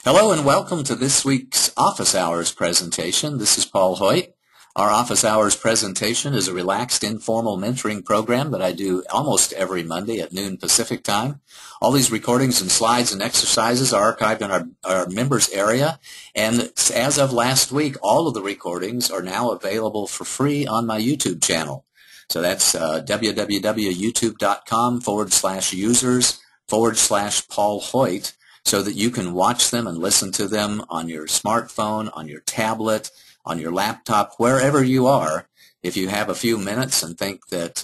Hello and welcome to this week's Office Hours presentation. This is Paul Hoyt. Our Office Hours presentation is a relaxed, informal mentoring program that I do almost every Monday at noon Pacific time. All these recordings and slides and exercises are archived in our members area, and as of last week, all of the recordings are now available for free on my YouTube channel. So that's www.youtube.com/users/Paul Hoyt, so that you can watch them and listen to them on your smartphone, on your tablet, on your laptop, wherever you are. If you have a few minutes and think that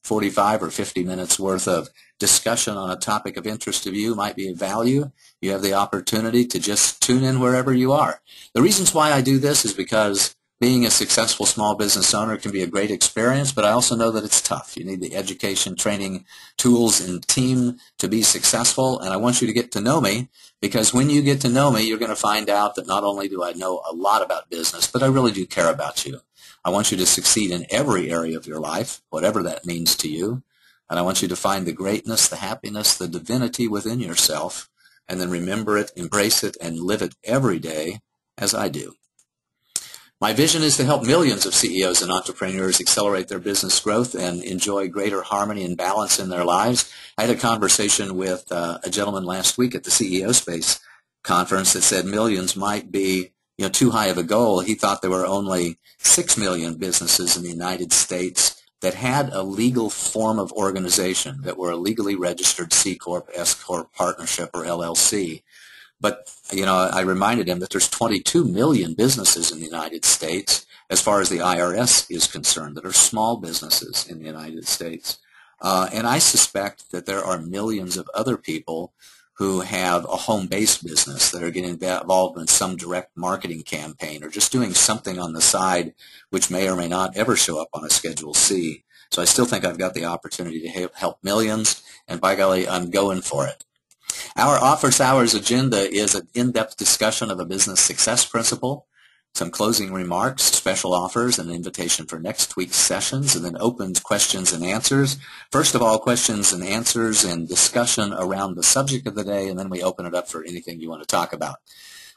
45 or 50 minutes worth of discussion on a topic of interest to you might be of value, you have the opportunity to just tune in wherever you are. The reasons why I do this is because being a successful small business owner can be a great experience, but I also know that it's tough. You need the education, training, tools, and team to be successful, and I want you to get to know me, because when you get to know me, you're going to find out that not only do I know a lot about business, but I really do care about you. I want you to succeed in every area of your life, whatever that means to you, and I want you to find the greatness, the happiness, the divinity within yourself, and then remember it, embrace it, and live it every day as I do. My vision is to help millions of CEOs and entrepreneurs accelerate their business growth and enjoy greater harmony and balance in their lives. I had a conversation with a gentleman last week at the CEO Space conference that said millions might be too high of a goal. He thought there were only 6 million businesses in the United States that had a legal form of organization, that were a legally registered C Corp, S Corp, partnership, or LLC. But, I reminded him that there's 22 million businesses in the United States, as far as the IRS is concerned, that are small businesses in the United States. And I suspect that there are millions of other people who have a home-based business that are getting involved in some direct marketing campaign or just doing something on the side which may or may not ever show up on a Schedule C. So I still think I've got the opportunity to help millions, and by golly, I'm going for it. Our Office Hours agenda is an in-depth discussion of a business success principle, some closing remarks, special offers, an invitation for next week's sessions, and then open questions and answers. First of all, questions and answers and discussion around the subject of the day, and then we open it up for anything you want to talk about.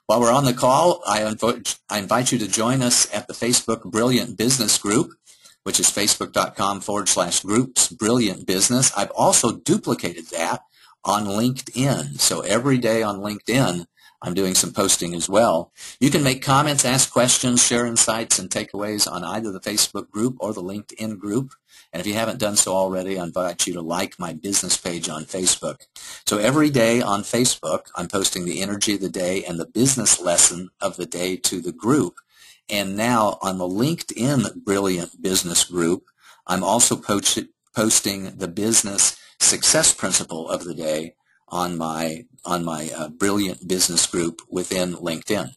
While we're on the call, I invite you to join us at the Facebook Brilliant Business Group, which is facebook.com/groups Brilliant Business. I've also duplicated that on LinkedIn. So every day on LinkedIn, I'm doing some posting as well. You can make comments, ask questions, share insights and takeaways on either the Facebook group or the LinkedIn group. And if you haven't done so already, I invite you to like my business page on Facebook. So every day on Facebook, I'm posting the energy of the day and the business lesson of the day to the group. And now on the LinkedIn Brilliant Business Group, I'm also posting the business success principle of the day on my Brilliant Business Group within LinkedIn.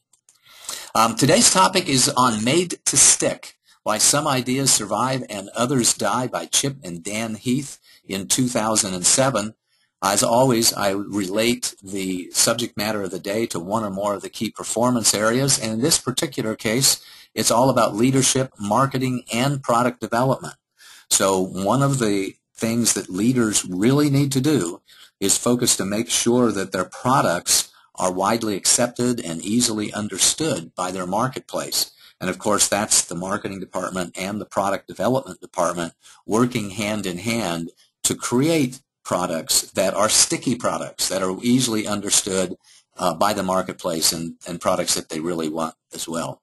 Today's topic is on Made to Stick, Why Some Ideas Survive and Others Die by Chip and Dan Heath in 2007. As always, I relate the subject matter of the day to one or more of the key performance areas, and in this particular case, it's all about leadership, marketing, and product development. So one of the things that leaders really need to do is focus to make sure that their products are widely accepted and easily understood by their marketplace. And of course, that's the marketing department and the product development department working hand in hand to create products that are sticky products, that are easily understood by the marketplace, and products that they really want as well.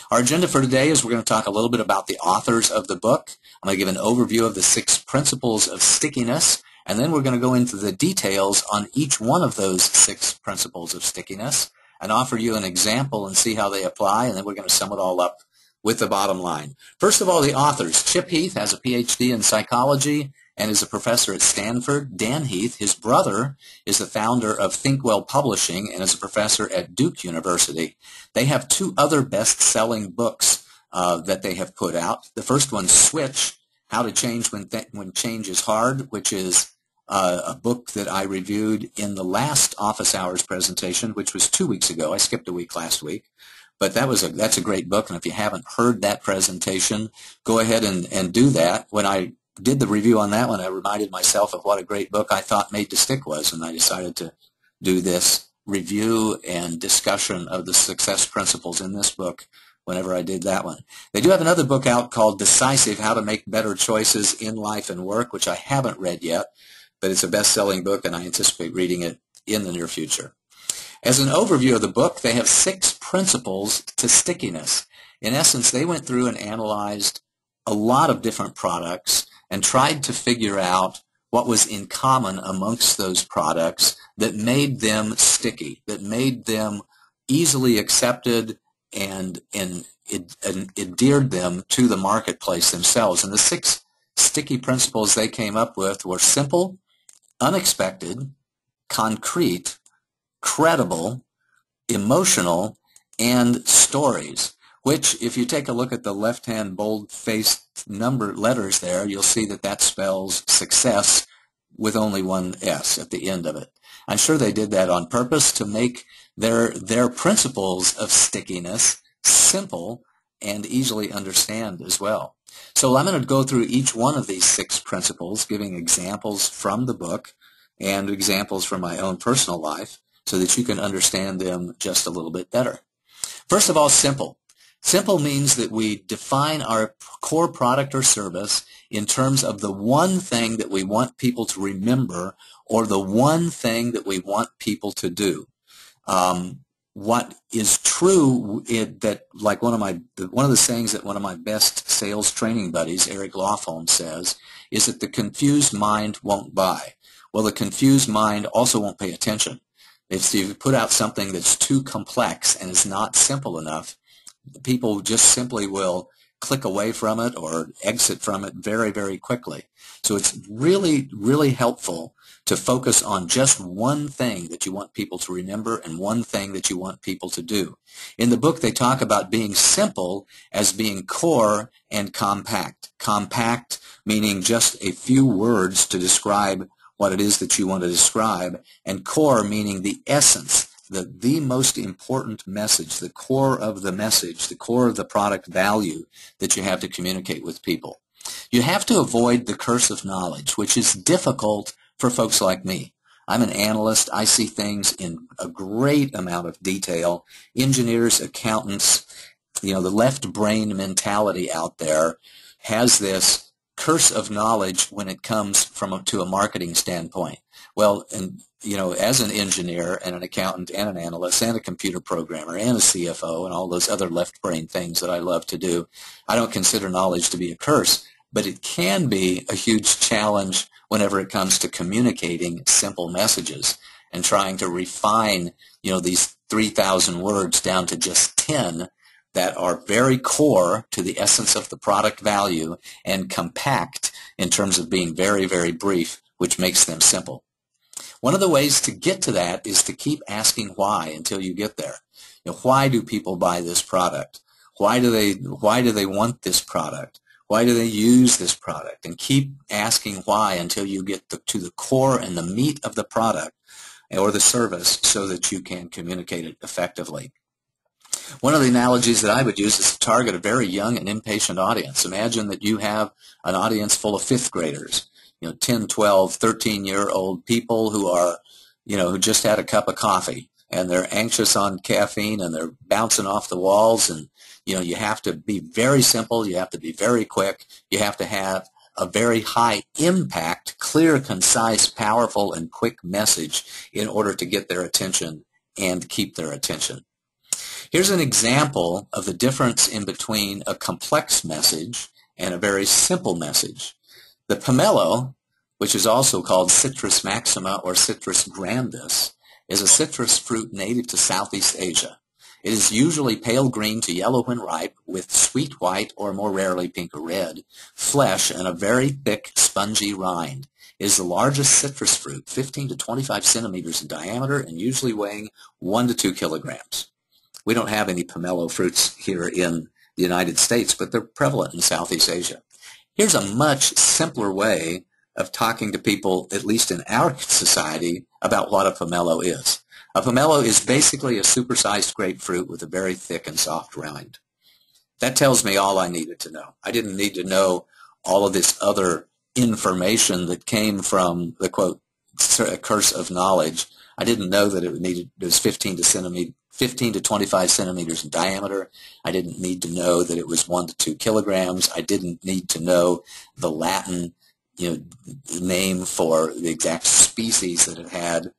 Our agenda for today is we're going to talk a little bit about the authors of the book. I'm going to give an overview of the 6 principles of stickiness, and then we're going to go into the details on each one of those 6 principles of stickiness and offer you an example and see how they apply, and then we're going to sum it all up with the bottom line. First of all, the authors. Chip Heath has a PhD in psychology and is a professor at Stanford. Dan Heath, his brother, is the founder of Thinkwell Publishing and is a professor at Duke University. They have 2 other best-selling books that they have put out. The first one, Switch, How to Change When Change is Hard, which is a book that I reviewed in the last Office Hours presentation, which was 2 weeks ago. I skipped a week last week. But that's a great book, and if you haven't heard that presentation, go ahead and do that. When I did the review on that one, I reminded myself of what a great book I thought Made to Stick was, and I decided to do this review and discussion of the success principles in this book whenever I did that one. They do have another book out called Decisive, How to Make Better Choices in Life and Work, which I haven't read yet, but it's a best-selling book, and I anticipate reading it in the near future. As an overview of the book, they have 6 principles to stickiness. In essence, they went through and analyzed a lot of different products and tried to figure out what was in common amongst those products that made them sticky, that made them easily accepted and endeared them to the marketplace themselves. And the 6 sticky principles they came up with were simple, unexpected, concrete, credible, emotional, and stories, which, if you take a look at the left-hand bold-faced number letters there, you'll see that that spells success with only one S at the end of it. I'm sure they did that on purpose to make their principles of stickiness simple and easily understand as well. So I'm going to go through each one of these 6 principles, giving examples from the book and examples from my own personal life so that you can understand them just a little bit better. First of all, simple. Simple means that we define our core product or service in terms of the one thing that we want people to remember or the one thing that we want people to do. What is true that, like one of the sayings that one of my best sales training buddies, Eric Lofholm, says, is that the confused mind won't buy. Well, the confused mind also won't pay attention. If you put out something that's too complex and is not simple enough, people just simply will click away from it or exit from it very, very quickly. So it's really, really helpful to focus on just one thing that you want people to remember and one thing that you want people to do. In the book, they talk about being simple as being core and compact. Compact meaning just a few words to describe what it is that you want to describe, and core meaning the essence, the most important message, the core of the message, the core of the product value that you have to communicate with people. You have to avoid the curse of knowledge, which is difficult for folks like me. I'm an analyst. I see things in a great amount of detail. Engineers, accountants, the left brain mentality out there has this curse of knowledge when it comes to a marketing standpoint. Well, and as an engineer and an accountant and an analyst and a computer programmer and a CFO and all those other left brain things that I love to do, I don't consider knowledge to be a curse, but it can be a huge challenge whenever it comes to communicating simple messages and trying to refine, these 3,000 words down to just 10 that are very core to the essence of the product value and compact in terms of being very, very brief, which makes them simple. One of the ways to get to that is to keep asking why until you get there. Why do people buy this product? Why do they want this product? Why do they use this product? And keep asking why until you get to the core and the meat of the product or the service so that you can communicate it effectively. One of the analogies that I would use is to target a very young and impatient audience. Imagine that you have an audience full of 5th graders, 10, 12, 13-year-old people who are, who just had a cup of coffee, and they're anxious on caffeine, and they're bouncing off the walls, and, you have to be very simple, you have to be very quick, you have to have a very high impact, clear, concise, powerful, and quick message in order to get their attention and keep their attention. Here's an example of the difference in between a complex message and a very simple message. The pomelo, which is also called Citrus maxima or Citrus grandis, is a citrus fruit native to Southeast Asia. It is usually pale green to yellow when ripe, with sweet white or more rarely pink or red flesh and a very thick, spongy rind. It is the largest citrus fruit, 15 to 25 centimeters in diameter and usually weighing 1 to 2 kilograms. We don't have any pomelo fruits here in the United States, but they're prevalent in Southeast Asia. Here's a much simpler way of talking to people, at least in our society, about what a pomelo is. A pomelo is basically a supersized grapefruit with a very thick and soft rind. That tells me all I needed to know. I didn't need to know all of this other information that came from the, quote, curse of knowledge. I didn't know that it was 15 to 25 centimeters in diameter. I didn't need to know that it was 1 to 2 kilograms. I didn't need to know the Latin, name for the exact species that it had.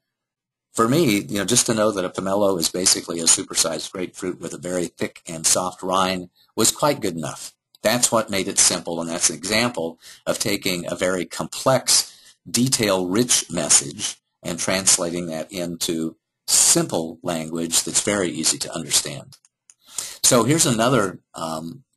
For me, just to know that a pomelo is basically a supersized grapefruit with a very thick and soft rind was quite good enough. That's what made it simple, and that's an example of taking a very complex, detail-rich message and translating that into simple language that's very easy to understand. So here's another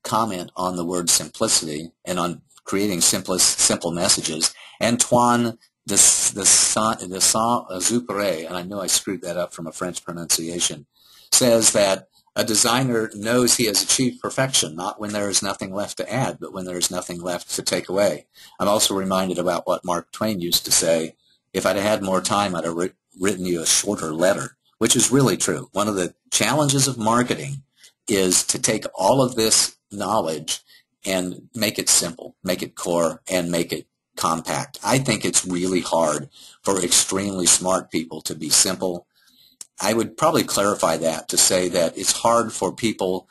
comment on the word simplicity and on creating simple messages. Antoine de Saint-Exupéry, and I know I screwed that up from a French pronunciation, says that a designer knows he has achieved perfection, not when there is nothing left to add, but when there is nothing left to take away. I'm also reminded about what Mark Twain used to say, if I'd had more time, I'd have written you a shorter letter, which is really true. One of the challenges of marketing is to take all of this knowledge and make it simple, make it core, and make it compact. I think it's really hard for extremely smart people to be simple. I would probably clarify that to say that it's hard for people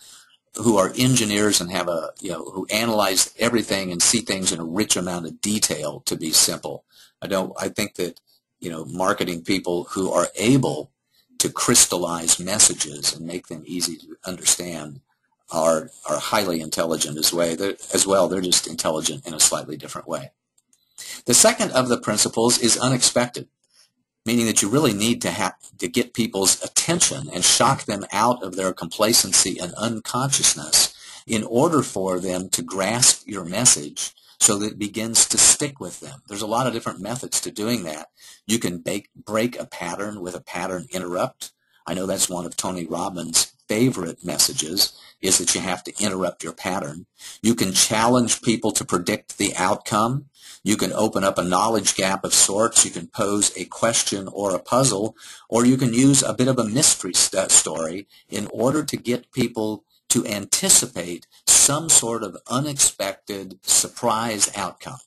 who are engineers and have who analyze everything and see things in a rich amount of detail to be simple. I think that, marketing people who are able to crystallize messages and make them easy to understand are highly intelligent as well. They're just intelligent in a slightly different way. The second of the principles is unexpected, meaning that you really need to get people's attention and shock them out of their complacency and unconsciousness in order for them to grasp your message so that it begins to stick with them. There's a lot of different methods to doing that. You can break a pattern with a pattern interrupt. I know that's one of Tony Robbins' favorite messages, is that you have to interrupt your pattern. You can challenge people to predict the outcome. You can open up a knowledge gap of sorts. You can pose a question or a puzzle, or you can use a bit of a mystery story in order to get people to anticipate some sort of unexpected surprise outcome.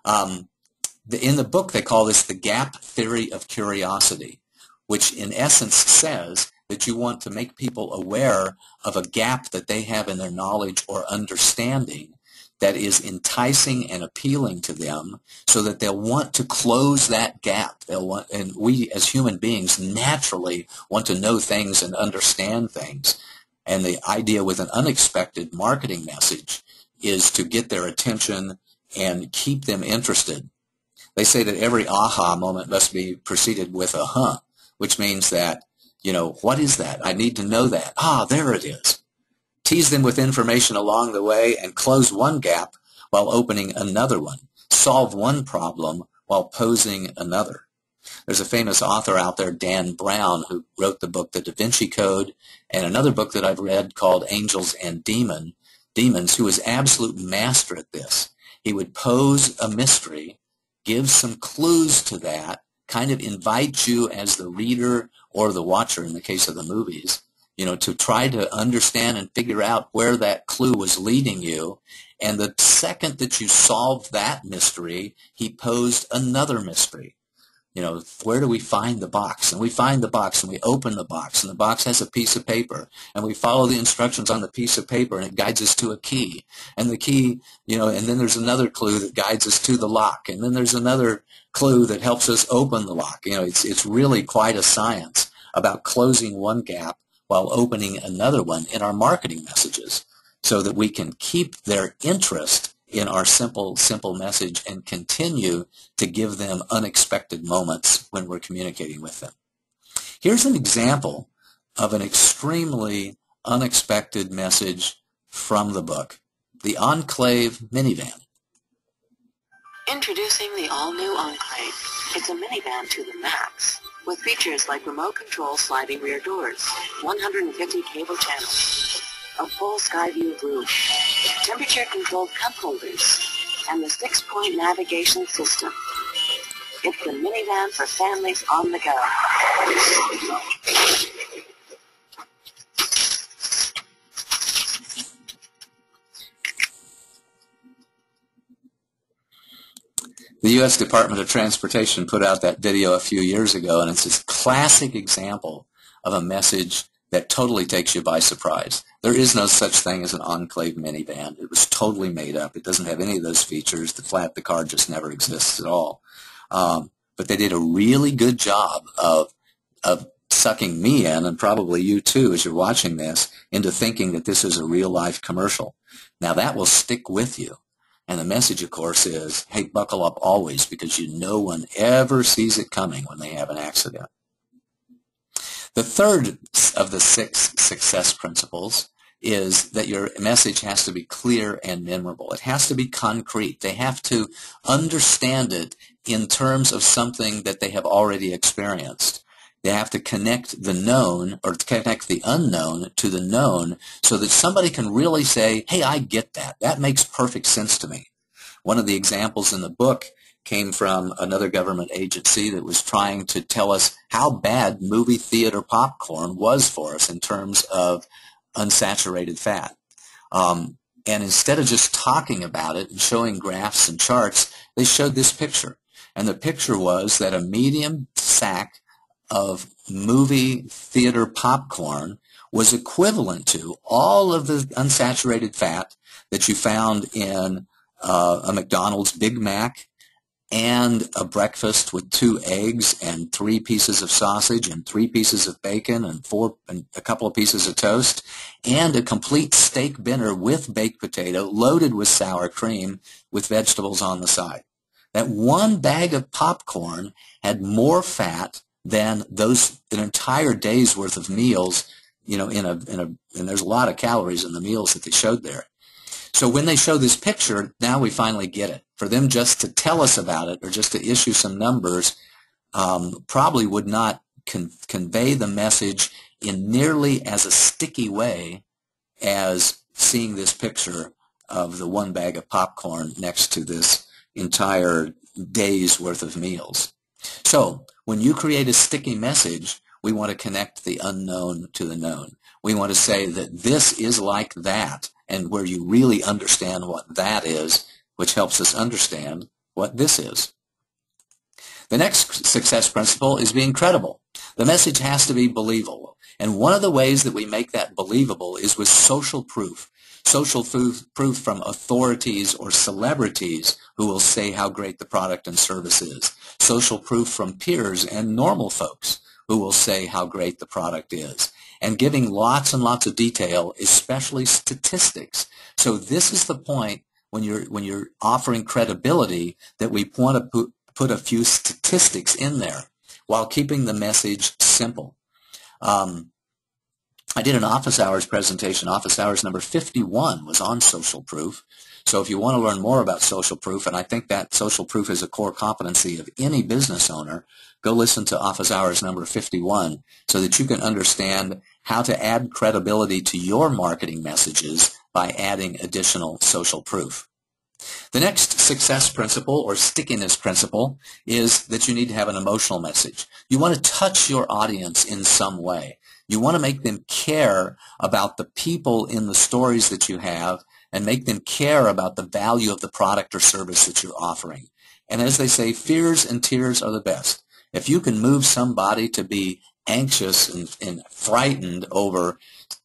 In the book, they call this the gap theory of curiosity, which in essence says that you want to make people aware of a gap that they have in their knowledge or understanding that is enticing and appealing to them so that they'll want to close that gap. And we as human beings naturally want to know things and understand things. And the idea with an unexpected marketing message is to get their attention and keep them interested. They say that every aha moment must be preceded with a huh, which means that, what is that? I need to know that. There it is. Tease them with information along the way and close one gap while opening another one. Solve one problem while posing another. There's a famous author out there, Dan Brown, who wrote the book The Da Vinci Code, and another book that I've read called Angels and Demons, who was absolute master at this. He would pose a mystery, give some clues to that, kind of invite you as the reader or the watcher in the case of the movies, to try to understand and figure out where that clue was leading you. And the second that you solved that mystery, he posed another mystery. Where do we find the box? And we find the box and we open the box, and the box has a piece of paper, and we follow the instructions on the piece of paper, and it guides us to a key. And the key, and then there's another clue that guides us to the lock, and then there's another clue that helps us open the lock. It's really quite a science about closing one gap while opening another one in our marketing messages so that we can keep their interest in our simple message and continue to give them unexpected moments when we're communicating with them. Here's an example of an extremely unexpected message from the book, the Enclave minivan. Introducing the all-new Enclave. It's a minivan to the max, with features like remote control sliding rear doors, 150 cable channels, a full sky view roof, temperature-controlled cup holders, and the 6-point navigation system. It's the minivan for families on the go. The U.S. Department of Transportation put out that video a few years ago, and it's this classic example of a message that totally takes you by surprise. There is no such thing as an Enclave minivan. It was totally made up. It doesn't have any of those features. The car just never exists at all. But they did a really good job of sucking me in, and probably you too as you're watching this, into thinking that this is a real-life commercial. Now that will stick with you. And the message, of course, is, hey, buckle up always, because no one ever sees it coming when they have an accident. The third of the 6 success principles is that your message has to be clear and memorable. It has to be concrete. They have to understand it in terms of something that they have already experienced. They have to connect the known, or connect the unknown to the known, so that somebody can really say, hey, I get that. That makes perfect sense to me. One of the examples in the book came from another government agency that was trying to tell us how bad movie theater popcorn was for us in terms of unsaturated fat. And instead of just talking about it and showing graphs and charts, they showed this picture. And the picture was that a medium sack of movie theater popcorn was equivalent to all of the unsaturated fat that you found in a McDonald's Big Mac, and a breakfast with 2 eggs and 3 pieces of sausage and 3 pieces of bacon and a couple of pieces of toast, and a complete steak dinner with baked potato loaded with sour cream with vegetables on the side. That one bag of popcorn had more fat than an entire day's worth of meals, and there's a lot of calories in the meals that they showed there. So when they show this picture, now we finally get it. For them just to tell us about it, or just to issue some numbers, probably would not convey the message in nearly as a sticky way as seeing this picture of the one bag of popcorn next to this entire day's worth of meals. So when you create a sticky message, we want to connect the unknown to the known. We want to say that this is like that, and where you really understand what that is, which helps us understand what this is. The next success principle is being credible. The message has to be believable. And one of the ways that we make that believable is with social proof. Social proof from authorities or celebrities who will say how great the product and service is. Social proof from peers and normal folks who will say how great the product is. And giving lots and lots of detail, especially statistics. So this is the point when you're offering credibility, that we want to put a few statistics in there while keeping the message simple. I did an office hours presentation. Office hours number 51 was on social proof. So if you want to learn more about social proof, and I think that social proof is a core competency of any business owner, go listen to office hours number 51 so that you can understand how to add credibility to your marketing messages by adding additional social proof. The next success principle, or stickiness principle, is that you need to have an emotional message. You want to touch your audience in some way. You want to make them care about the people in the stories that you have, and make them care about the value of the product or service that you're offering. And as they say, fears and tears are the best. If you can move somebody to be anxious and frightened over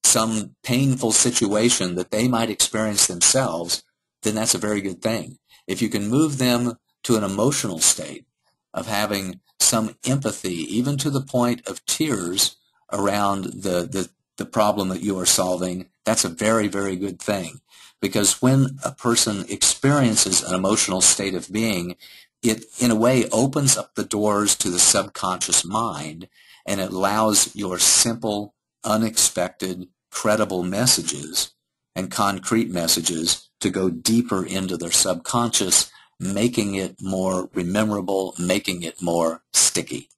some painful situation that they might experience themselves, then that's a very good thing. If you can move them to an emotional state of having some empathy, even to the point of tears around the problem that you are solving, that's a very, very good thing. Because when a person experiences an emotional state of being, it in a way opens up the doors to the subconscious mind, and it allows your simple, unexpected, credible messages and concrete messages to go deeper into their subconscious, making it more memorable, making it more sticky.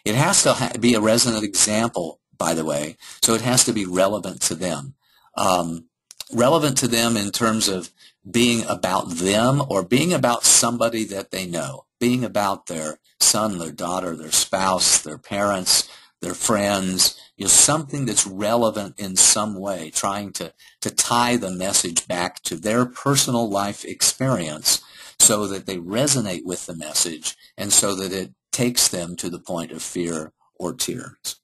It has to be a resonant example, by the way, so it has to be relevant to them. Relevant to them in terms of being about them, or being about somebody that they know, being about their son, their daughter, their spouse, their parents, their friends, something that's relevant in some way, trying to tie the message back to their personal life experience so that they resonate with the message and so that it takes them to the point of fear or tears.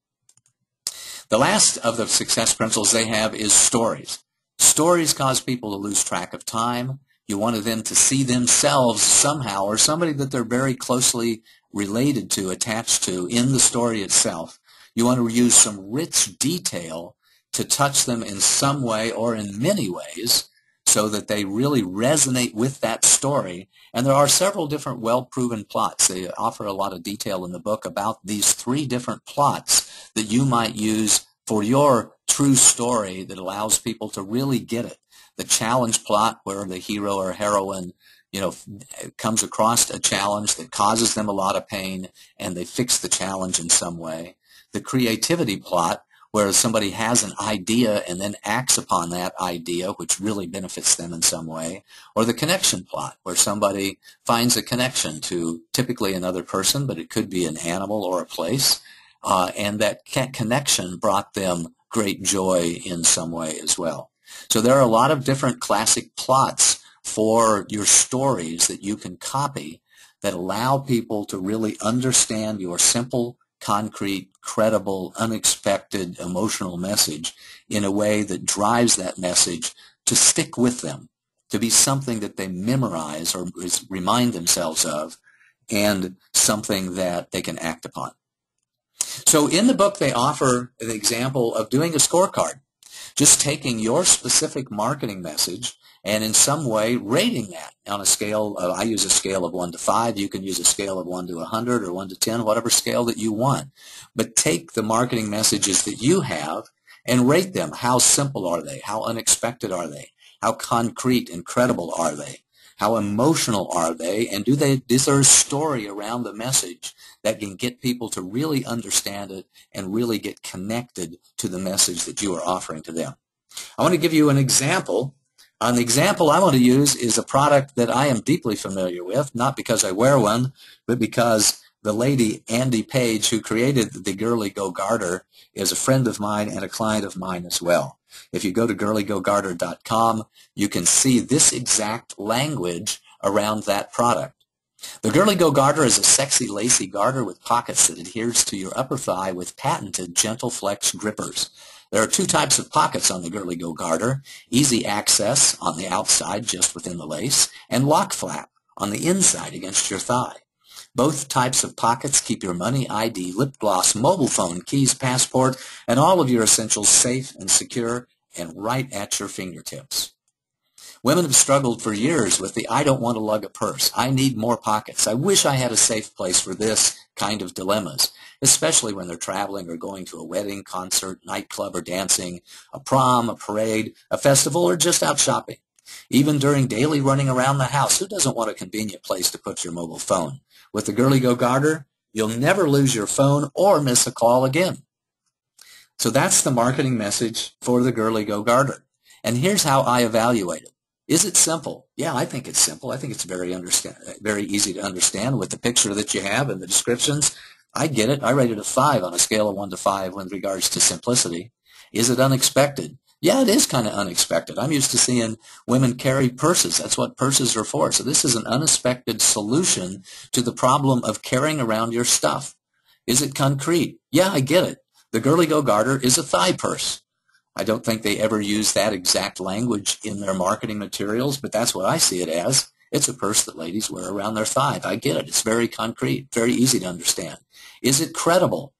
The last of the success principles they have is stories. Stories cause people to lose track of time. You wanted them to see themselves somehow or somebody that they're very closely related to, attached to in the story itself. You want to use some rich detail to touch them in some way or in many ways so that they really resonate with that story. And there are several different well-proven plots. They offer a lot of detail in the book about these 3 different plots that you might use for your true story that allows people to really get it. The challenge plot, where the hero or heroine, comes across a challenge that causes them a lot of pain and they fix the challenge in some way. The creativity plot, where somebody has an idea and then acts upon that idea, which really benefits them in some way. Or the connection plot, where somebody finds a connection to typically another person, but it could be an animal or a place, and that connection brought them great joy in some way as well. So there are a lot of different classic plots for your stories that you can copy that allow people to really understand your simple, concrete, credible, unexpected, emotional message in a way that drives that message to stick with them, to be something that they memorize or remind themselves of, and something that they can act upon. So in the book, they offer the example of doing a scorecard, just taking your specific marketing message and in some way rating that on a scale of, I use a scale of 1 to 5. You can use a scale of 1 to 100 or 1 to 10, whatever scale that you want. But take the marketing messages that you have and rate them. How simple are they? How unexpected are they? How concrete and credible are they? How emotional are they? And is there a story around the message that can get people to really understand it and really get connected to the message that you are offering to them? I want to give you an example. The example I want to use is a product that I am deeply familiar with, not because I wear one, but because the lady, Andy Page, who created the Girly Go Garter, is a friend of mine and a client of mine as well. If you go to girlygogarter.com, you can see this exact language around that product. The Girly Go Garter is a sexy, lacy garter with pockets that adheres to your upper thigh with patented gentle flex grippers. There are 2 types of pockets on the Girly Go Garter: easy access on the outside just within the lace, and lock flap on the inside against your thigh. Both types of pockets keep your money, ID, lip gloss, mobile phone, keys, passport, and all of your essentials safe and secure and right at your fingertips. Women have struggled for years with the "I don't want to lug a purse. I need more pockets. I wish I had a safe place for this" kind of dilemmas, especially when they're traveling or going to a wedding, concert, nightclub, or dancing, a prom, a parade, a festival, or just out shopping. Even during daily running around the house, who doesn't want a convenient place to put your mobile phone? With the Girly Go Garter, you'll never lose your phone or miss a call again. So that's the marketing message for the Girly Go Garter. And here's how I evaluate it. Is it simple? Yeah, I think it's simple. I think it's very easy to understand with the picture that you have and the descriptions. I get it. I rate it a 5 on a scale of 1 to 5 with regards to simplicity. Is it unexpected? Yeah, it is kind of unexpected. I'm used to seeing women carry purses. That's what purses are for. So this is an unexpected solution to the problem of carrying around your stuff. Is it concrete? Yeah, I get it. The Girly Go Garter is a thigh purse. I don't think they ever use that exact language in their marketing materials, but that's what I see it as. It's a purse that ladies wear around their thigh. I get it. It's very concrete, very easy to understand. Is it credible?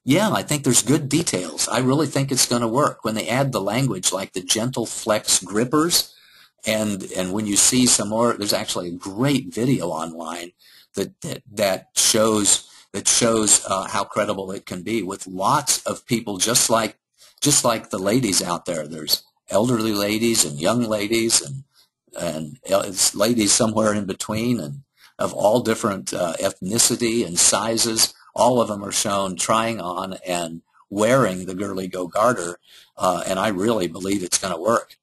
Yeah, I think there's good details. I really think it's going to work. When they add the language like the gentle flex grippers, and when you see some more, there's actually a great video online that shows how credible it can be, with lots of people just like the ladies out there. There's elderly ladies and young ladies and it's ladies somewhere in between, and of all different ethnicity and sizes. All of them are shown trying on and wearing the Girly Go Garter, and I really believe it's going to work.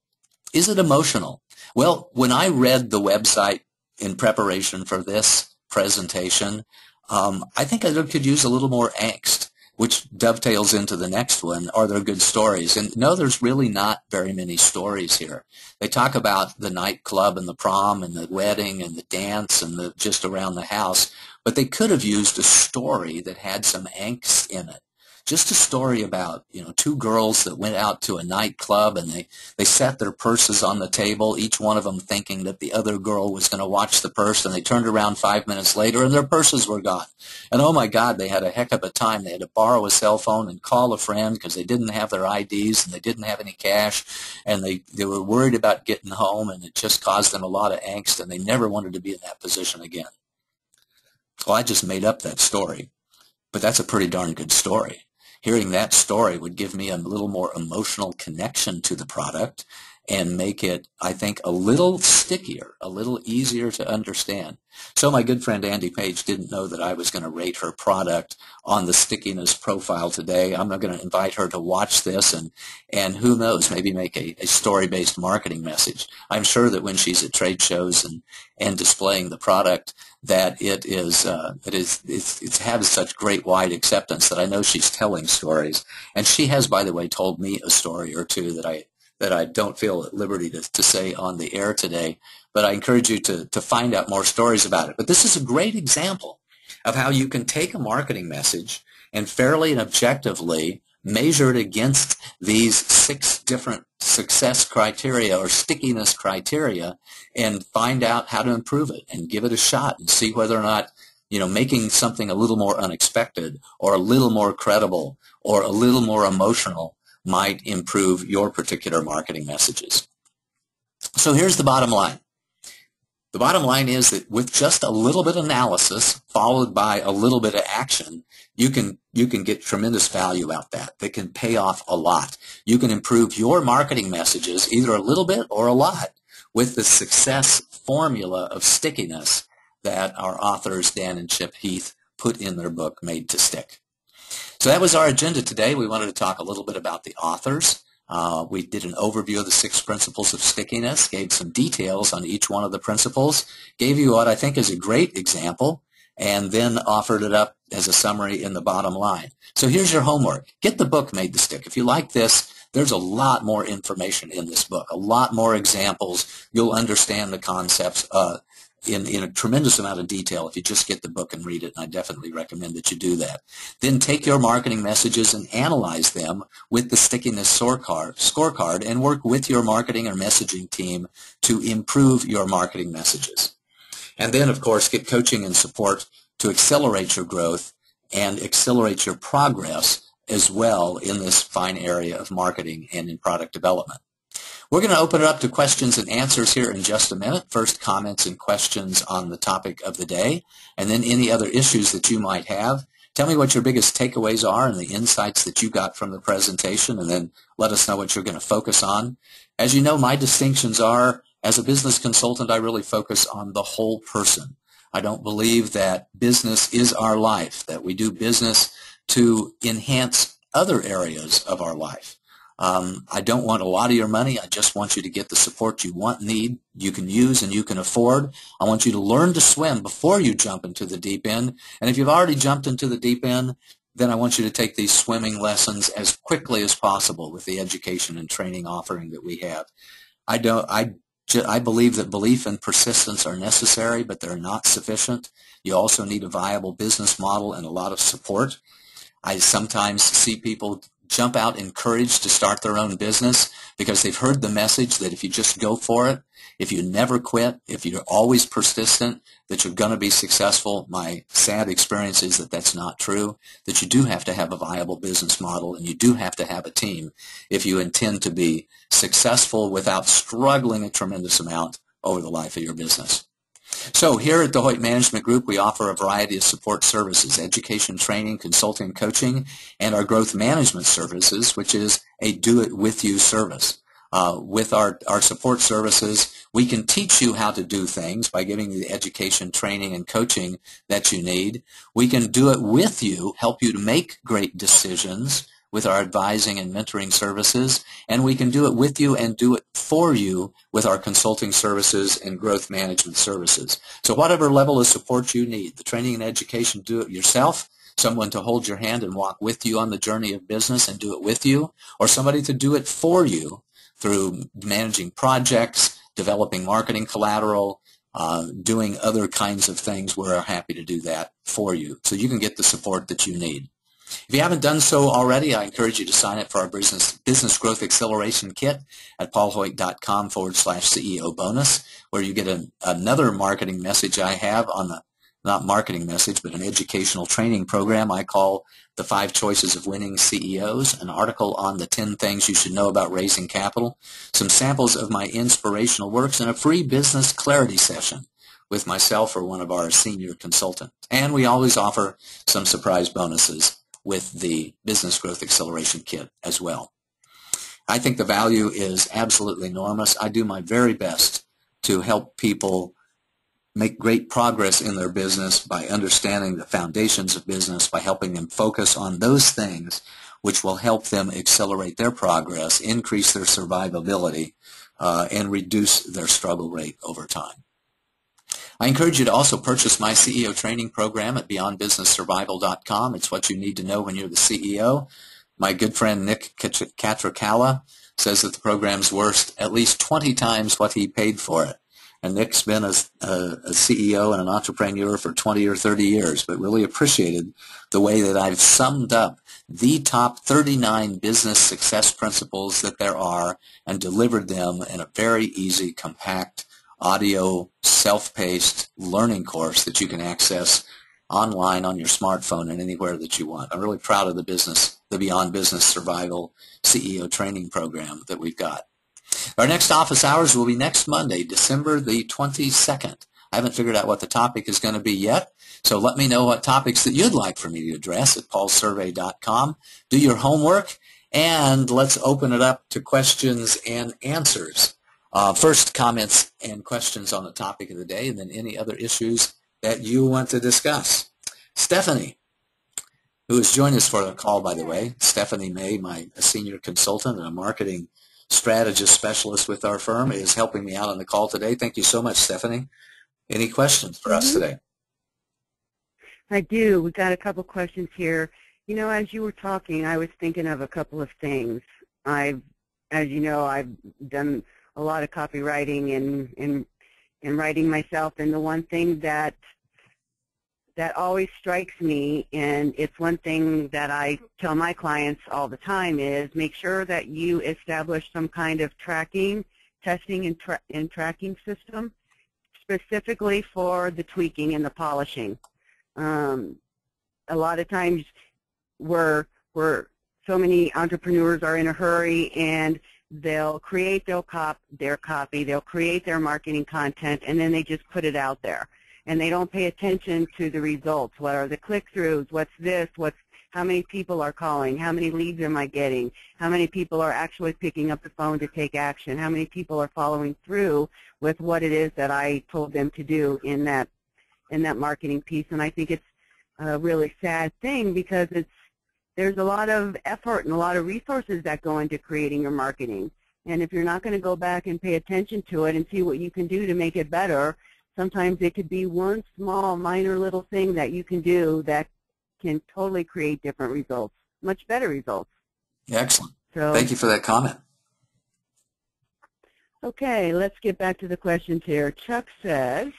Is it emotional? Well, when I read the website in preparation for this presentation, I think I could use a little more angst. which dovetails into the next one, are there good stories? And no, there's really not very many stories here. They talk about the nightclub and the prom and the wedding and the dance and the just around the house, but they could have used a story that had some angst in it. Just a story about, two girls that went out to a nightclub and they set their purses on the table, each one of them thinking that the other girl was going to watch the purse, and they turned around 5 minutes later and their purses were gone. And oh my God, they had a heck of a time. They had to borrow a cell phone and call a friend because they didn't have their IDs and they didn't have any cash, and they were worried about getting home, and it just caused them a lot of angst, and they never wanted to be in that position again. Well, I just made up that story, but that's a pretty darn good story. Hearing that story would give me a little more emotional connection to the product and make it, I think, a little stickier, a little easier to understand. So my good friend Andy Page didn't know that I was going to rate her product on the Stickiness profile today. I'm going to invite her to watch this and who knows, maybe make a story-based marketing message. I'm sure that when she's at trade shows and displaying the product, that it has such great wide acceptance that I know she's telling stories. And she has, by the way, told me a story or two that I don't feel at liberty to say on the air today, but I encourage you to find out more stories about it. But this is a great example of how you can take a marketing message and fairly and objectively measure it against these 6 different success criteria or stickiness criteria and find out how to improve it and give it a shot and see whether or not, making something a little more unexpected or a little more credible or a little more emotional might improve your particular marketing messages. So here's the bottom line. The bottom line is that with just a little bit of analysis followed by a little bit of action, you can get tremendous value out that can pay off a lot. You can improve your marketing messages either a little bit or a lot with the success formula of stickiness that our authors Dan and Chip Heath put in their book, Made to Stick. So that was our agenda today. We wanted to talk a little bit about the authors. We did an overview of the 6 principles of stickiness, gave some details on each one of the principles, gave you what I think is a great example, and then offered it up as a summary in the bottom line. So here's your homework. Get the book Made to Stick. If you like this, there's a lot more information in this book, a lot more examples. You'll understand the concepts in a tremendous amount of detail if you just get the book and read it, and I definitely recommend that you do that. Then take your marketing messages and analyze them with the Stickiness scorecard and work with your marketing or messaging team to improve your marketing messages. And then, of course, get coaching and support to accelerate your growth and accelerate your progress as well in this fine area of marketing and in product development. We're going to open it up to questions and answers here in just a minute. First, comments and questions on the topic of the day, and then any other issues that you might have. Tell me what your biggest takeaways are and the insights that you got from the presentation, and then let us know what you're going to focus on. As you know, my distinctions are, as a business consultant, I really focus on the whole person. I don't believe that business is our life, that we do business to enhance other areas of our life. I don't want a lot of your money. I just want you to get the support you want, need, you can use, and you can afford. I want you to learn to swim before you jump into the deep end. And if you've already jumped into the deep end, then I want you to take these swimming lessons as quickly as possible with the education and training offering that we have. I believe that belief and persistence are necessary, but they're not sufficient. You also need a viable business model and a lot of support. I sometimes see people jump out encouraged to start their own business because they've heard the message that if you just go for it, if you never quit, if you're always persistent, that you're going to be successful. My sad experience is that that's not true, that you do have to have a viable business model and you do have to have a team if you intend to be successful without struggling a tremendous amount over the life of your business. So here at the Hoyt Management Group, we offer a variety of support services, education, training, consulting, coaching, and our growth management services, which is a do-it-with-you service. With our support services, we can teach you how to do things by giving you the education, training, and coaching that you need. We can do it with you, help you to make great decisions with our advising and mentoring services, and we can do it with you and do it for you with our consulting services and growth management services. So whatever level of support you need, the training and education, do it yourself, someone to hold your hand and walk with you on the journey of business and do it with you, or somebody to do it for you through managing projects, developing marketing collateral, doing other kinds of things, we're happy to do that for you so you can get the support that you need. If you haven't done so already, I encourage you to sign up for our Business Growth Acceleration Kit at paulhoyt.com/CEO bonus, where you get another marketing message I have on the, not marketing message, but an educational training program I call The 5 Choices of Winning CEOs, an article on the 10 things you should know about raising capital, some samples of my inspirational works, and a free business clarity session with myself or one of our senior consultants. And we always offer some surprise bonuses with the Business Growth Acceleration Kit as well. I think the value is absolutely enormous. I do my very best to help people make great progress in their business by understanding the foundations of business, by helping them focus on those things which will help them accelerate their progress, increase their survivability, and reduce their struggle rate over time. I encourage you to also purchase my CEO training program at beyondbusinesssurvival.com. It's what you need to know when you're the CEO. My good friend Nick Catricala says that the program's worth at least 20 times what he paid for it. And Nick's been a CEO and an entrepreneur for 20 or 30 years, but really appreciated the way that I've summed up the top 39 business success principles that there are and delivered them in a very easy, compact, audio, self-paced learning course that you can access online on your smartphone and anywhere that you want. I'm really proud of the Beyond Business Survival CEO training program that we've got. Our next office hours will be next Monday, December the 22nd. I haven't figured out what the topic is going to be yet, so let me know what topics that you'd like for me to address at paulsurvey.com. Do your homework, and let's open it up to questions and answers. First, comments and questions on the topic of the day, and then any other issues that you want to discuss. Stephanie, who has joined us for the call, by the way, Stephanie May, a senior consultant and a marketing strategist specialist with our firm, is helping me out on the call today. Thank you so much, Stephanie. Any questions for us today? I do. We got a couple questions here. You know, as you were talking, I was thinking of a couple of things. As you know, I've done a lot of copywriting and writing myself, and the one thing that always strikes me, and it's one thing that I tell my clients all the time, is make sure that you establish some kind of testing and tracking system specifically for the tweaking and the polishing. A lot of times so many entrepreneurs are in a hurry, and they'll create their copy, they'll create their marketing content, and then they just put it out there. And they don't pay attention to the results. What are the click-throughs? What's this? How many people are calling? How many leads am I getting? How many people are actually picking up the phone to take action? How many people are following through with what it is that I told them to do in that marketing piece? And I think it's a really sad thing, because there's a lot of effort and a lot of resources that go into creating your marketing. And if you're not going to go back and pay attention to it and see what you can do to make it better, sometimes it could be one small, minor little thing that you can do that can totally create different results, much better results. Excellent. So, thank you for that comment. Okay, let's get back to the questions here. Chuck says,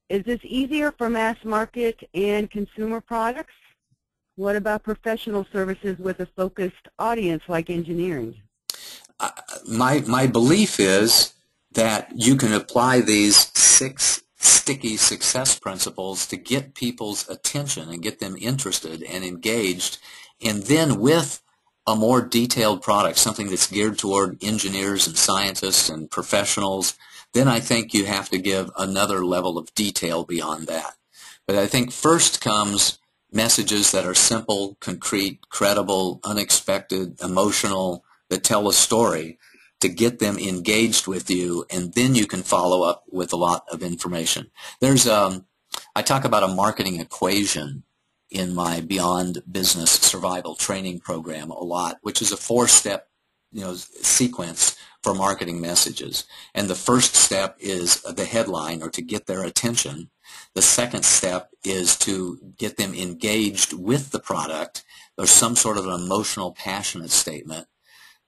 is this easier for mass market and consumer products? What about professional services with a focused audience like engineering? My belief is that you can apply these 6 sticky success principles to get people's attention and get them interested and engaged, and then with a more detailed product, something that's geared toward engineers and scientists and professionals, then I think you have to give another level of detail beyond that. But I think first comes messages that are simple, concrete, credible, unexpected, emotional, that tell a story, to get them engaged with you, and then you can follow up with a lot of information. I talk about a marketing equation in my Beyond Business Survival training program a lot, which is a 4-step sequence for marketing messages. And the first step is the headline, or to get their attention. The second step is to get them engaged with the product, or some sort of an emotional, passionate statement.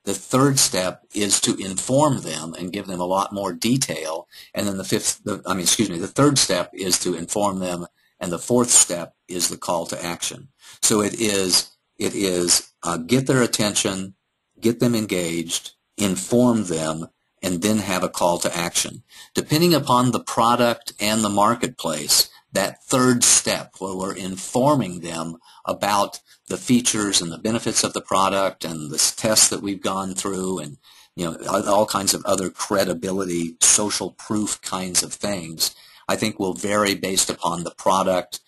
The third step is to inform them and give them a lot more detail. And then the third step is to inform them, and the fourth step is the call to action. So it is get their attention, get them engaged, inform them, and then have a call to action. Depending upon the product and the marketplace, that third step where we're informing them about the features and the benefits of the product and the tests that we've gone through, and all kinds of other credibility, social proof kinds of things, I think will vary based upon the product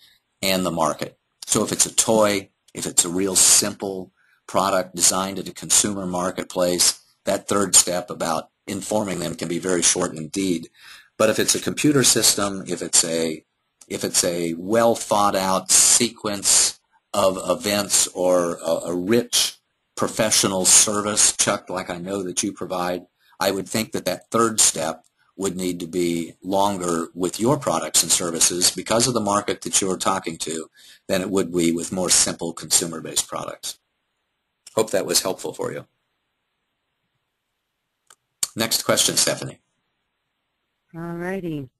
and the market. So if it's a toy, if it's a real simple product designed at a consumer marketplace, that third step about informing them can be very short indeed. But if it's a computer system, if it's a well thought out sequence of events, or a rich professional service, Chuck, like I know that you provide, I would think that third step would need to be longer with your products and services because of the market that you're talking to than it would be with more simple consumer-based products. Hope that was helpful for you. Next question, Stephanie. All righty.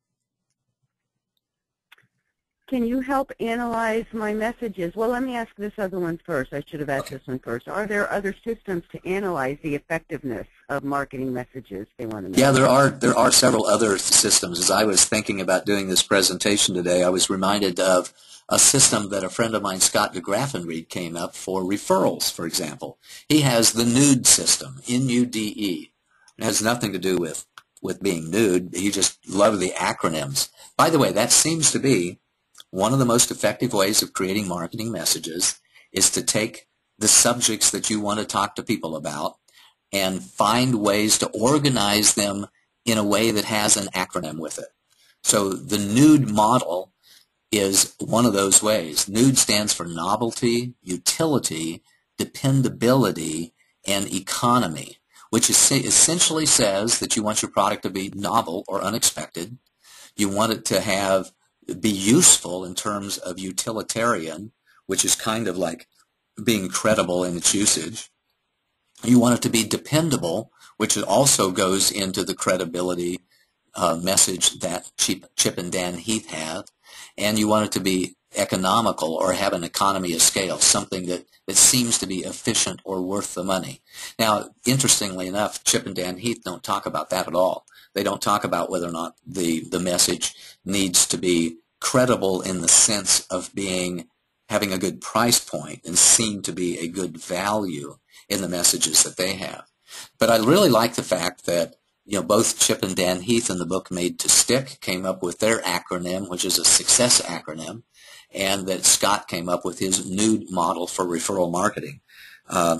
Can you help analyze my messages? Well, let me ask this other one first. I should have asked this one first. Are there other systems to analyze the effectiveness of marketing messages they want to make? Yeah, there are several other systems. As I was thinking about doing this presentation today, I was reminded of a system that a friend of mine, Scott DeGraffenreid, came up for referrals, for example. He has the NUDE system, N-U-D-E. It has nothing to do with being nude. He just loved the acronyms. By the way, that seems to be one of the most effective ways of creating marketing messages, is to take the subjects that you want to talk to people about and find ways to organize them in a way that has an acronym with it. So the NUDE model is one of those ways. NUDE stands for novelty, utility, dependability, and economy, which essentially says that you want your product to be novel or unexpected. You want it to be useful in terms of utilitarian, which is kind of like being credible in its usage. You want it to be dependable, which also goes into the credibility message that Chip and Dan Heath have. And you want it to be economical, or have an economy of scale, something that seems to be efficient or worth the money. Now, interestingly enough, Chip and Dan Heath don't talk about that at all. They don't talk about whether or not the message needs to be credible in the sense of having a good price point and seem to be a good value in the messages that they have. But I really like the fact that both Chip and Dan Heath in the book Made to Stick came up with their acronym, which is a success acronym, and that Scott came up with his NUDE model for referral marketing.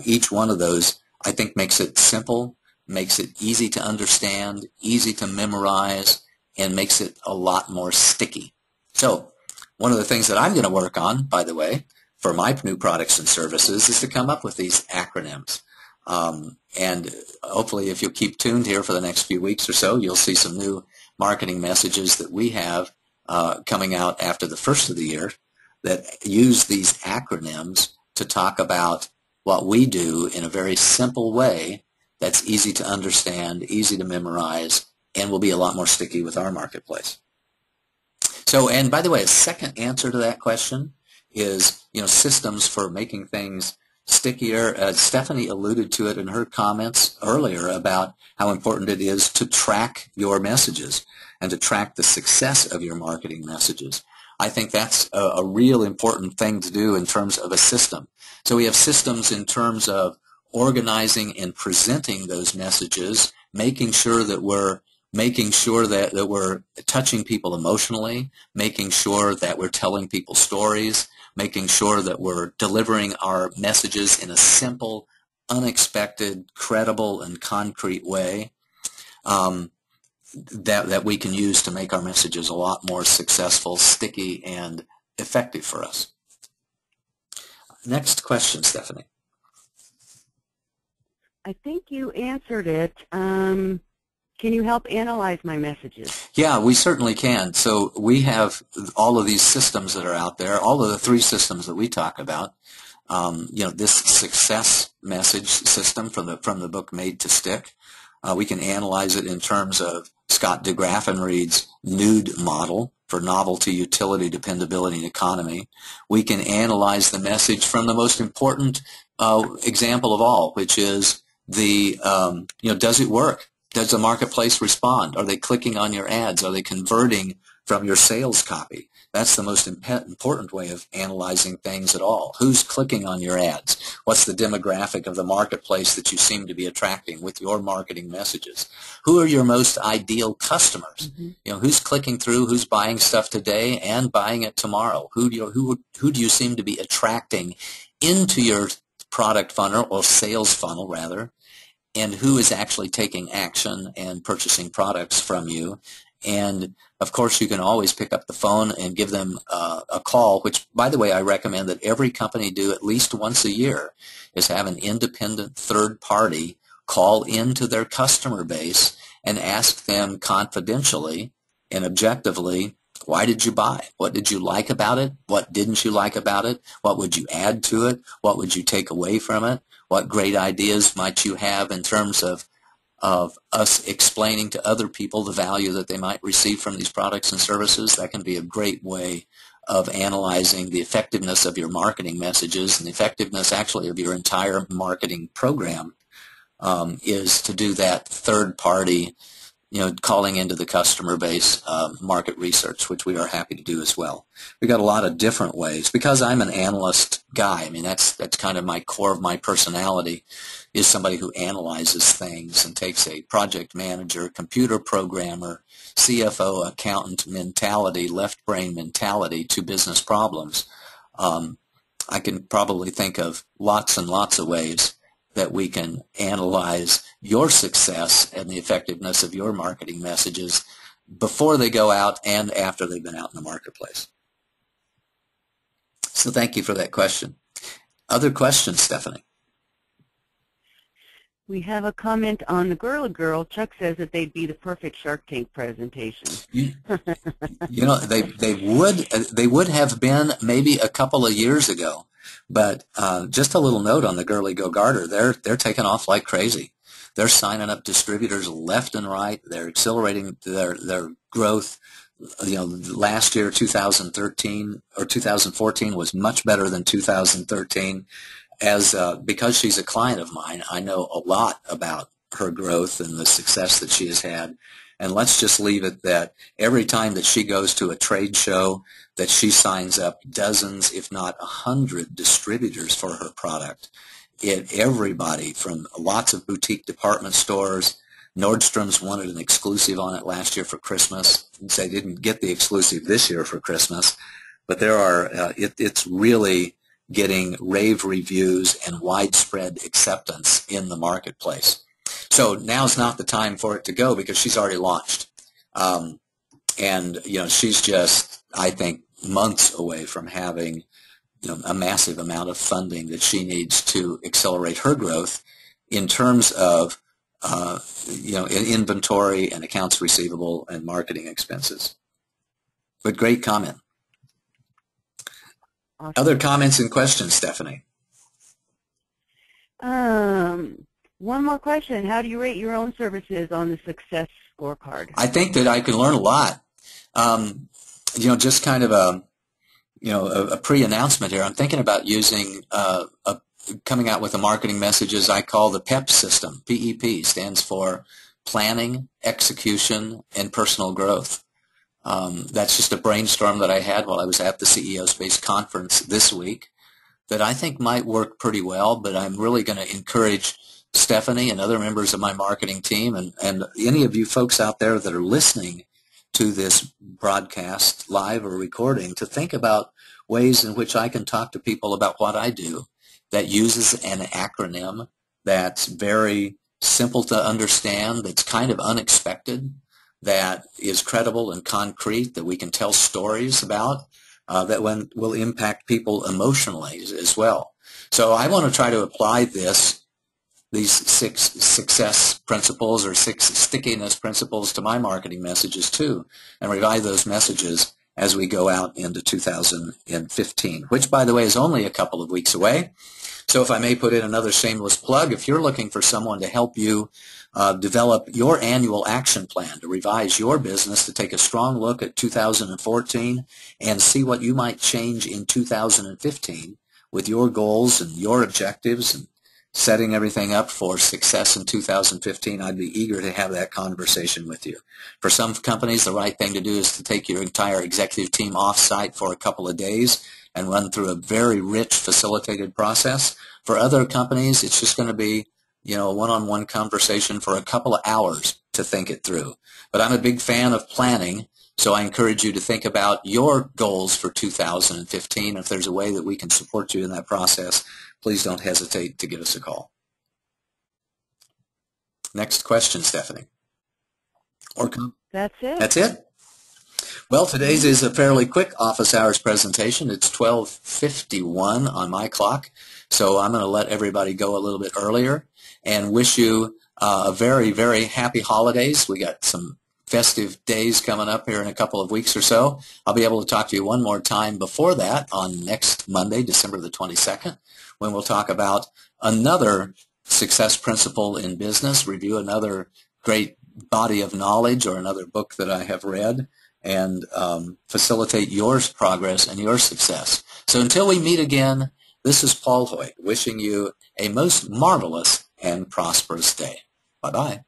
Each one of those, I think, makes it simple, makes it easy to understand, easy to memorize, and makes it a lot more sticky. So one of the things that I'm going to work on, by the way, for my new products and services is to come up with these acronyms. And hopefully if you'll keep tuned here for the next few weeks or so, you'll see some new marketing messages that we have coming out after the first of the year that use these acronyms to talk about what we do in a very simple way that's easy to understand, easy to memorize, and will be a lot more sticky with our marketplace. So, and by the way, a second answer to that question is, systems for making things stickier. Stephanie alluded to it in her comments earlier about how important it is to track your messages and to track the success of your marketing messages. I think that's a real important thing to do in terms of a system. So we have systems in terms of organizing and presenting those messages, making sure that we're touching people emotionally, making sure that we're telling people stories, making sure that we're delivering our messages in a simple, unexpected, credible, and concrete way that we can use to make our messages a lot more successful, sticky, and effective for us. Next question, Stephanie. I think you answered it. Can you help analyze my messages? Yeah, we certainly can. So we have all of these systems that are out there, all of the 3 systems that we talk about. This success message system from the book Made to Stick. We can analyze it in terms of Scott DeGraffenreid's nude model for novelty, utility, dependability, and economy. We can analyze the message from the most important example of all, which is does it work? Does the marketplace respond? Are they clicking on your ads? Are they converting from your sales copy? That's the most important way of analyzing things at all. Who's clicking on your ads? What's the demographic of the marketplace that you seem to be attracting with your marketing messages? Who are your most ideal customers? Mm-hmm. Who's clicking through? Who's buying stuff today and buying it tomorrow? Who do you seem to be attracting into your product funnel or sales funnel rather? And who is actually taking action and purchasing products from you? And of course, you can always pick up the phone and give them a call, which, by the way, I recommend that every company do at least once a year, is have an independent third party call into their customer base and ask them confidentially and objectively, why did you buy? What did you like about it? What didn't you like about it? What would you add to it? What would you take away from it? What great ideas might you have in terms of us explaining to other people the value that they might receive from these products and services? That can be a great way of analyzing the effectiveness of your marketing messages and the effectiveness actually of your entire marketing program, is to do that third party, calling into the customer base market research, which we are happy to do as well. We got a lot of different ways. Because I'm an analyst guy, I mean, that's kind of my core of my personality, is somebody who analyzes things and takes a project manager, computer programmer, CFO, accountant mentality, left brain mentality to business problems. I can probably think of lots and lots of ways that we can analyze your success and the effectiveness of your marketing messages before they go out and after they've been out in the marketplace. So thank you for that question. Other questions, Stephanie? We have a comment on the Girly Girl. Chuck says that they'd be the perfect Shark Tank presentation. They would have been maybe a couple of years ago. But just a little note on the Girly Go Garter, they're taking off like crazy. They're signing up distributors left and right. They're accelerating their growth. Last year, 2013 or 2014 was much better than 2013. Because she's a client of mine, I know a lot about her growth and the success that she has had. And let's just leave it that every time that she goes to a trade show, that she signs up dozens, if not 100 distributors for her product. Everybody from lots of boutique department stores. Nordstrom's wanted an exclusive on it last year for Christmas. They didn't get the exclusive this year for Christmas. But it's really getting rave reviews and widespread acceptance in the marketplace. So now's not the time for it to go because she's already launched. She's just, I think, months away from having a massive amount of funding that she needs to accelerate her growth in terms of inventory and accounts receivable and marketing expenses. But great comment. Awesome. Other comments and questions, Stephanie? One more question. How do you rate your own services on the success scorecard? I think that I can learn a lot. Just kind of a pre-announcement here. I'm thinking about using coming out with the marketing messages I call the PEP system. PEP stands for Planning, Execution, and Personal Growth. That's just a brainstorm that I had while I was at the CEO Space Conference this week that I think might work pretty well, but I'm really going to encourage Stephanie and other members of my marketing team and any of you folks out there that are listening to this broadcast, live or recording, to think about ways in which I can talk to people about what I do that uses an acronym that's very simple to understand, that's kind of unexpected, that is credible and concrete, that we can tell stories about, that will impact people emotionally as well. So I want to try to apply this these 6 success principles or 6 stickiness principles to my marketing messages too, and revise those messages as we go out into 2015, which, by the way, is only a couple of weeks away. So if I may put in another shameless plug, if you're looking for someone to help you develop your annual action plan to revise your business, to take a strong look at 2014 and see what you might change in 2015 with your goals and your objectives and setting everything up for success in 2015, I'd be eager to have that conversation with you. For some companies, the right thing to do is to take your entire executive team off-site for a couple of days and run through a very rich facilitated process. For other companies, it's just going to be, a one-on-one conversation for a couple of hours to think it through. But I'm a big fan of planning, so I encourage you to think about your goals for 2015. If there's a way that we can support you in that process, please don't hesitate to give us a call. Next question, Stephanie. That's it. That's it. Well, today's is a fairly quick office hours presentation. It's 12:51 on my clock, so I'm going to let everybody go a little bit earlier and wish you a very, very happy holidays. We got some festive days coming up here in a couple of weeks or so. I'll be able to talk to you one more time before that on next Monday, December the 22nd, when we'll talk about another success principle in business, review another great body of knowledge or another book that I have read, and facilitate your progress and your success. So until we meet again, this is Paul Hoyt wishing you a most marvelous and prosperous day. Bye-bye.